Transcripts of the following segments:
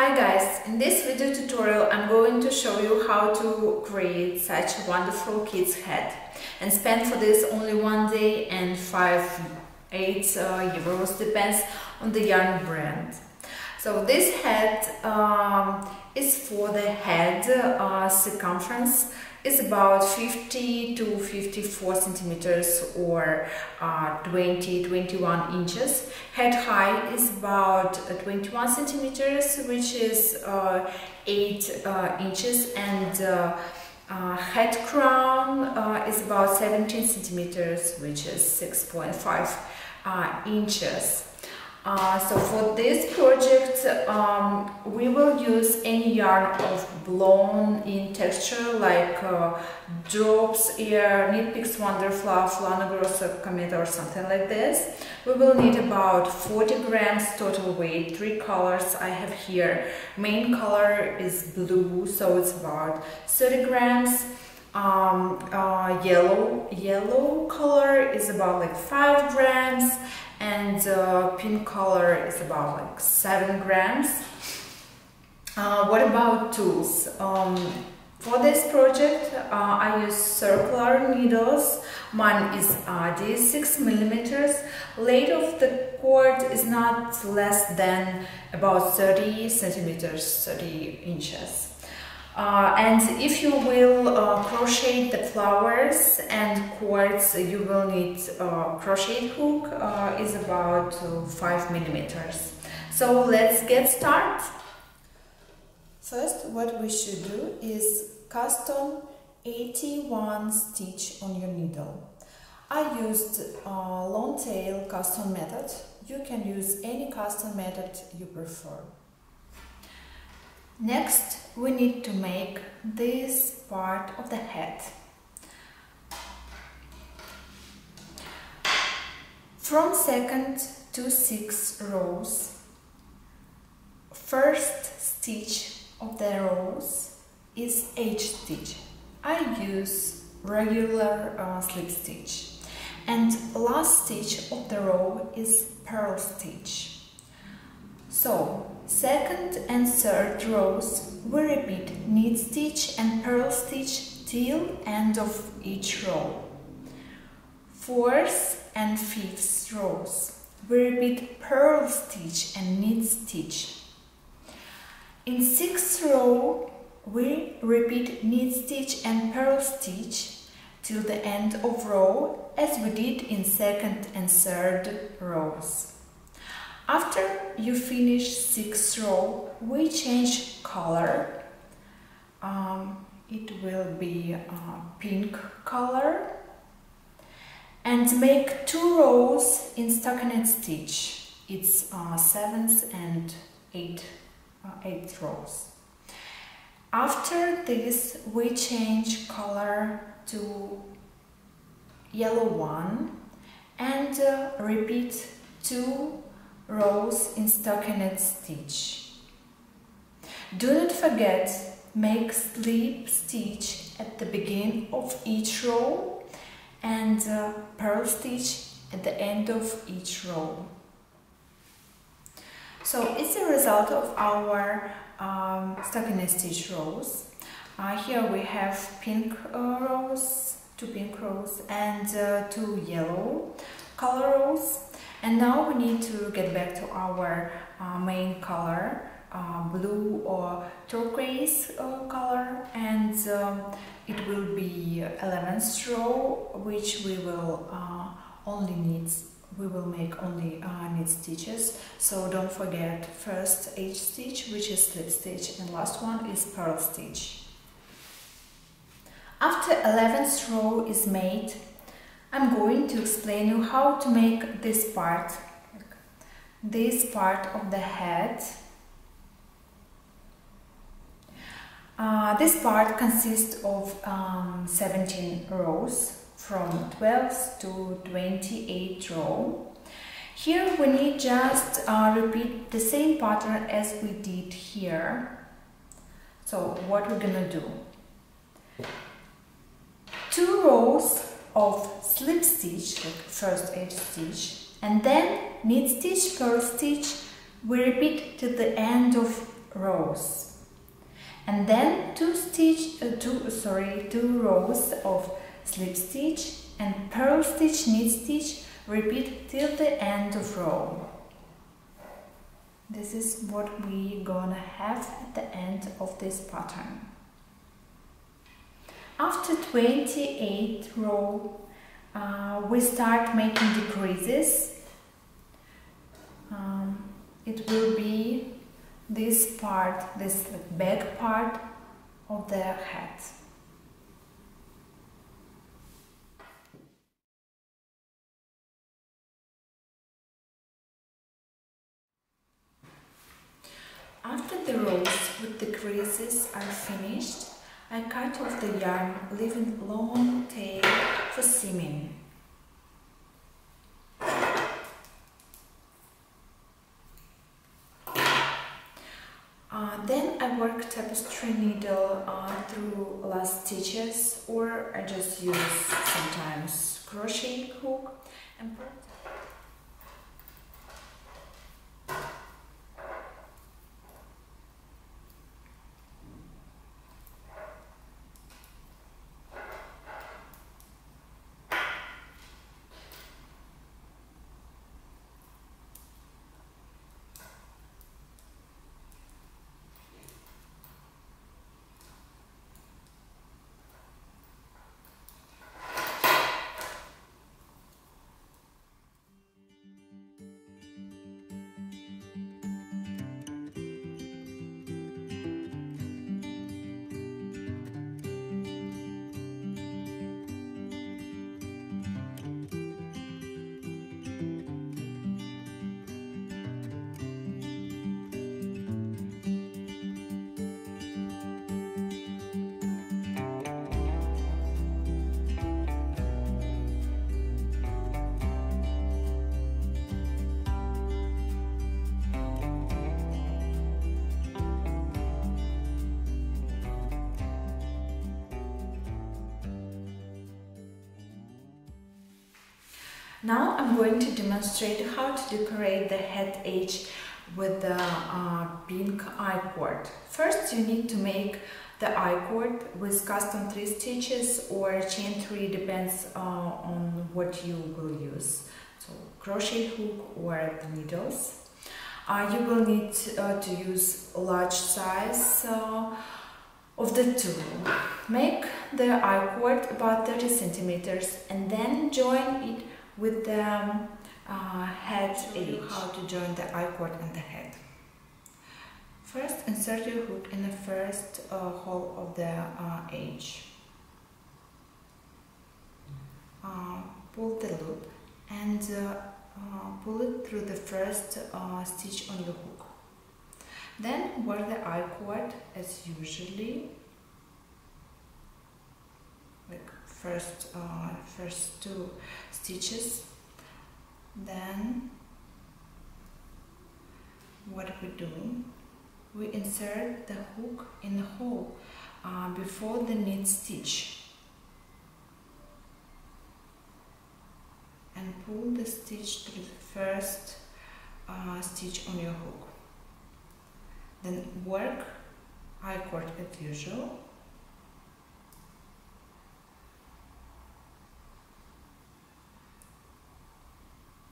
Hi guys, in this video tutorial I'm going to show you how to create such a wonderful kid's head and spend for this only 1 day and 8 euros, depends on the yarn brand. So this head is for the head circumference is about 50 to 54 centimeters or 21 inches. Head height is about 21 centimeters, which is 8 inches, and head crown is about 17 centimeters, which is 6.5 inches. So for this project we will use any yarn of blown in texture like drops, air, knit picks, Wonderfluff, Lana, Grossa, Cometa or something like this. We will need about 40 grams total weight, 3 colors I have here. Main color is blue, so it's about 30 grams. Yellow color is about like 5 grams, and pink color is about like 7 grams. What about tools? For this project I use circular needles. Mine is D 6 millimeters. Length of the cord is not less than about 30 centimeters, 30 inches. And if you will crochet the flowers and cords, you will need crochet hook is about 5 millimeters. So let's get started. First, what we should do is cast on 81 stitch on your needle. I used long tail cast on method. You can use any cast on method you prefer. Next, we need to make this part of the head. From 2nd to 6th rows, first stitch of the rows is H stitch. I use regular slip stitch, and last stitch of the row is purl stitch. So 2nd and 3rd rows we repeat knit stitch and purl stitch till end of each row. 4th and 5th rows we repeat purl stitch and knit stitch. In 6th row we repeat knit stitch and purl stitch till the end of row, as we did in 2nd and 3rd rows. After you finish 6th row, we change color. It will be pink color, and make 2 rows in stockinette stitch. It's 7th and 8th rows. After this, we change color to yellow one and repeat 2 rows in stockinette stitch. Do not forget, make slip stitch at the beginning of each row and purl stitch at the end of each row. So it's a result of our stockinette stitch rows. Here we have pink rows, 2 pink rows and 2 yellow color rows. And now we need to get back to our main color, blue or turquoise color, and it will be 11th row, which we will make only knit stitches. So don't forget, first H stitch, which is slip stitch, and last one is purl stitch. After 11th row is made, I'm going to explain you how to make this part of the head. This part consists of 17 rows from 12th to 28th row. Here we need just repeat the same pattern as we did here. So what we're gonna do? 2 rows of slip stitch, like first H stitch, and then knit stitch, purl stitch. We repeat to the end of rows, and then two rows of slip stitch and purl stitch, knit stitch. Repeat till the end of row. This is what we're gonna have at the end of this pattern. After 28 row, we start making decreases. It will be this part, this back part of the hat. After the rows with the creases are finished, I cut off the yarn, leaving long tail for seaming. Then I work tapestry needle through last stitches, or I just use sometimes crochet hook and now I'm going to demonstrate how to decorate the head edge with the pink I-cord. First you need to make the I-cord with custom 3 stitches or chain 3, depends on what you will use. So crochet hook or the needles. You will need to use a large size of the tool. Make the I-cord about 30 centimeters and then join it with the head edge. How to join the I-cord and the head. First, insert your hook in the first hole of the edge. Pull the loop and pull it through the first stitch on your hook. Then work the I-cord as usually, like first 2 stitches. Then what we do, we insert the hook in the hole before the knit stitch and pull the stitch through the first stitch on your hook. Then work I-cord as usual.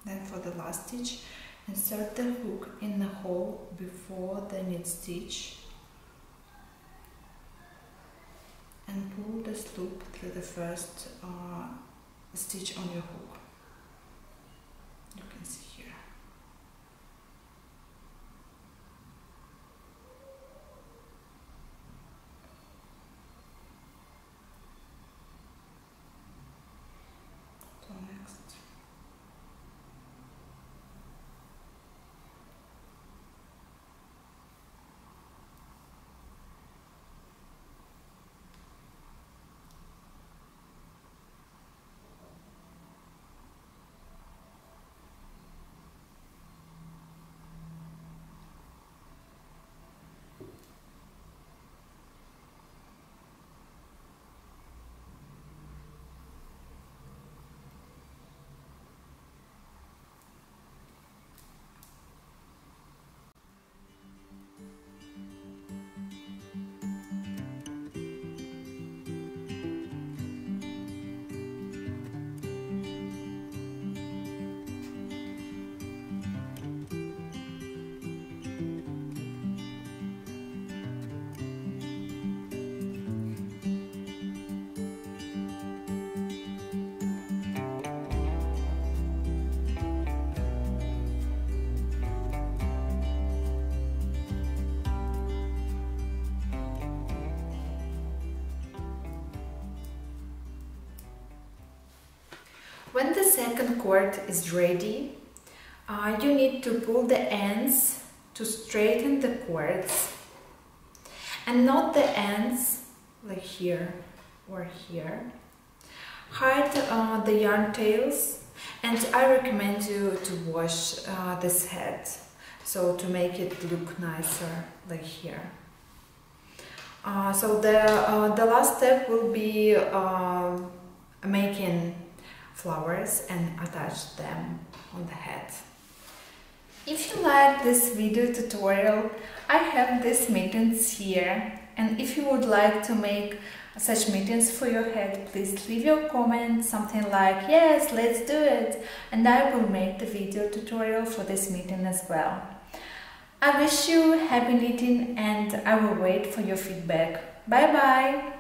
Then for the last stitch, insert the hook in the hole before the knit stitch and pull the loop through the first stitch on your hook. You can see here. So next. When the second cord is ready, you need to pull the ends to straighten the cords and not the ends like here or here. Hide the yarn tails, and I recommend you to wash this head, so to make it look nicer like here. So the last step will be making flowers and attach them on the head. If you like this video tutorial, I have these mittens here, and if you would like to make such mittens for your head, please leave your comment, something like yes, let's do it, and I will make the video tutorial for this mitten as well. I wish you happy knitting, and I will wait for your feedback. Bye bye!